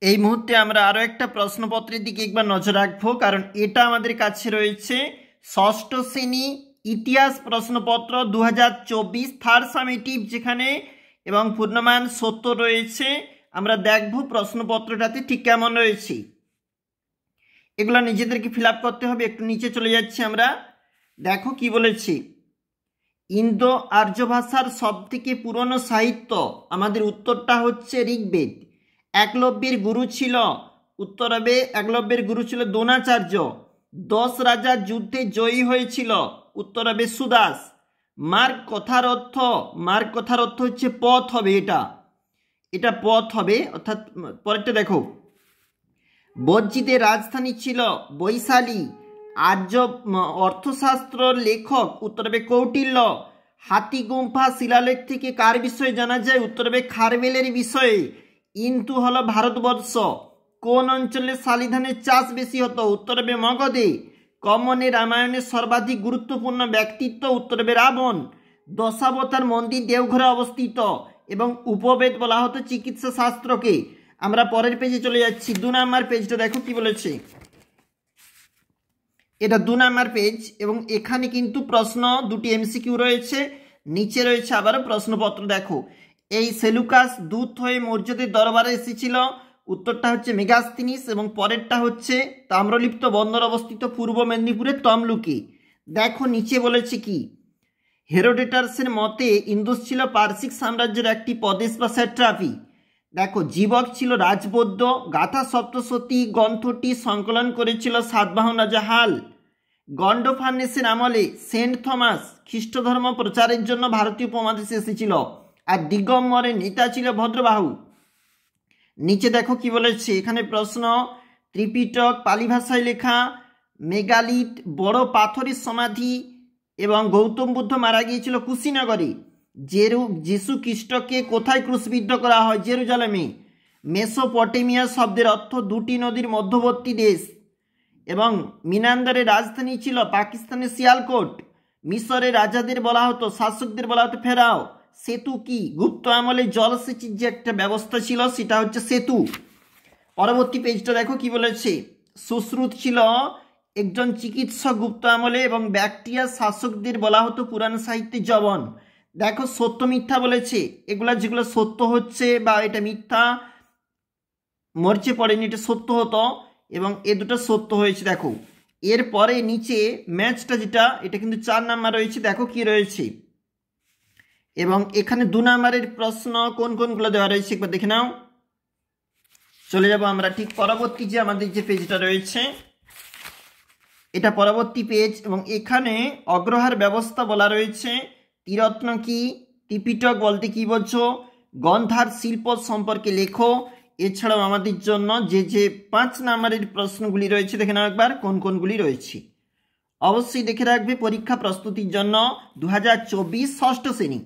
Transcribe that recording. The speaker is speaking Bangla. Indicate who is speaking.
Speaker 1: এই মুহূর্তে আমরা আরও একটা প্রশ্নপত্রের দিকে একবার নজর রাখবো, কারণ এটা আমাদের কাছে রয়েছে ষষ্ঠ শ্রেণী ইতিহাস প্রশ্নপত্র 2024 থার্ড সামেটিভ, যেখানে এবং পূর্ণমান 70 রয়েছে। আমরা দেখব প্রশ্নপত্রটাতে ঠিক কেমন রয়েছে। এগুলো নিজেদেরকে ফিল আপ করতে হবে। একটু নিচে চলে যাচ্ছি আমরা। দেখো কি বলেছি, ইন্দো আর্য ভাষার সব থেকে পুরনো সাহিত্য। আমাদের উত্তরটা হচ্ছে ঋগ্বেদ। একলব্যের গুরু ছিল, উত্তর হবে একলব্যের গুরু ছিল দ্রোণাচার্য। 10 রাজার যুদ্ধে জয়ী হয়েছিল, উত্তর হবে সুদাস। মার্গ কথার অর্থ হচ্ছে পথ হবে, এটা পথ হবে, অর্থাৎ পরেরটা দেখো, বজ্জিদের রাজধানী ছিল বৈশালী। আর্য অর্থশাস্ত্র লেখক, উত্তর হবে কৌটিল্য। হাতিগুম্ফা শিলালেখ থেকে কার বিষয়ে জানা যায়, উত্তর হবে খারবেলের বিষয়ে। ইন্দু হলো ভারতবর্ষ। কোন অঞ্চলে শালি ধানের চাষ বেশি হতো, উত্তর হবে মগধে। কমনে রামায়ণের সর্বাধিক গুরুত্বপূর্ণ ব্যক্তিত্ব, উত্তর হবে রাবণ। দশাবতার মন্দির দেওঘরে অবস্থিত এবং উপবেদ বলা হতো চিকিৎসা শাস্ত্রকে। আমরা পরের পেজে চলে যাচ্ছি। 2 নম্বর পেজটা দেখো কি বলেছে। এটা 2 নম্বর পেজ এবং এখানে কিন্তু প্রশ্ন দুটি এমসিকিউ রয়েছে, নিচে রয়েছে আবারও প্রশ্নপত্র। দেখো, এই সেলুকাস দূত হয়ে মৌর্যদের দরবারে এসেছিল, উত্তরটা হচ্ছে মেগাস্তিনিস। এবং পরেরটা হচ্ছে তাম্রলিপ্ত বন্দর অবস্থিত পূর্ব মেদিনীপুরের তমলুকে। দেখো নিচে বলেছে কি, হেরোডেটাসের মতে ইন্দুস ছিল পার্সিক সাম্রাজ্যের একটি প্রদেশ বা স্যাট্রাপি। দেখো, জীবক ছিল রাজবৈদ্য। গাথা সপ্তশতী গ্রন্থটি সংকলন করেছিল সাতবাহন রাজা হাল। গন্ডোফার্নেসের আমলে সেন্ট থমাস খ্রিস্ট ধর্ম প্রচারের জন্য ভারতীয় উপমহাদেশে এসেছিল। আর দিগম্বরের নেতা ছিল ভদ্রবাহু। নিচে দেখো কি বলেছে, এখানে প্রশ্ন, ত্রিপিটক পালি ভাষায় লেখা, মেগালিথ বড় পাথরের সমাধি এবং গৌতম বুদ্ধ মারা গিয়েছিল কুশিনগরে। যিশু খ্রিস্টকে কোথায় ক্রুশবিদ্ধ করা হয়, জেরুজালেমে। মেসোপটেমিয়া শব্দের অর্থ দুটি নদীর মধ্যবর্তী দেশ। এবং মিনান্দারের রাজধানী ছিল পাকিস্তানের সিয়ালকোট। মিশরের রাজাদের বলা হতো, শাসকদের বলা হতো ফেরাও। সেতু কি, গুপ্ত আমলে জলসেচের যে একটা ব্যবস্থা ছিল সেটা হচ্ছে সেতু। পরবর্তী পেজটা দেখো কি বলেছে, সুশ্রুত ছিল একজন চিকিৎসক গুপ্ত আমলে এবং ব্যাকট্রিয়ার শাসকদের বলা হতো পুরাণ সাহিত্যে জবন। দেখো সত্য মিথ্যা বলেছে, এগুলা যেগুলো সত্য হচ্ছে বা এটা মিথ্যা মরচে পড়েনি, এটা সত্য হতো এবং এ দুটো সত্য হয়েছে। দেখো এরপরে নিচে ম্যাচটা যেটা, এটা কিন্তু 4 নাম্বার রয়েছে। দেখো কি রয়েছে এবং এখানে 2 নাম্বারের প্রশ্ন কোন কোনগুলো দেওয়া রয়েছে একবার দেখে নাও। চলে যাব আমরা ঠিক পরবর্তী যে আমাদের যে পেজটা রয়েছে, এটা পরবর্তী পেজ এবং এখানে অগ্রহার ব্যবস্থা বলা রয়েছে। ত্রিরত্ন কি, ত্রিপিটক বলতে কি বলছো, গন্ধার শিল্প সম্পর্কে লেখো। এছাড়াও আমাদের জন্য যে 5 নাম্বারের প্রশ্নগুলি রয়েছে দেখে নাও একবার কোন কোনগুলি রয়েছে। অবশ্যই দেখে রাখবে পরীক্ষা প্রস্তুতির জন্য 2024 ষষ্ঠ শ্রেণী।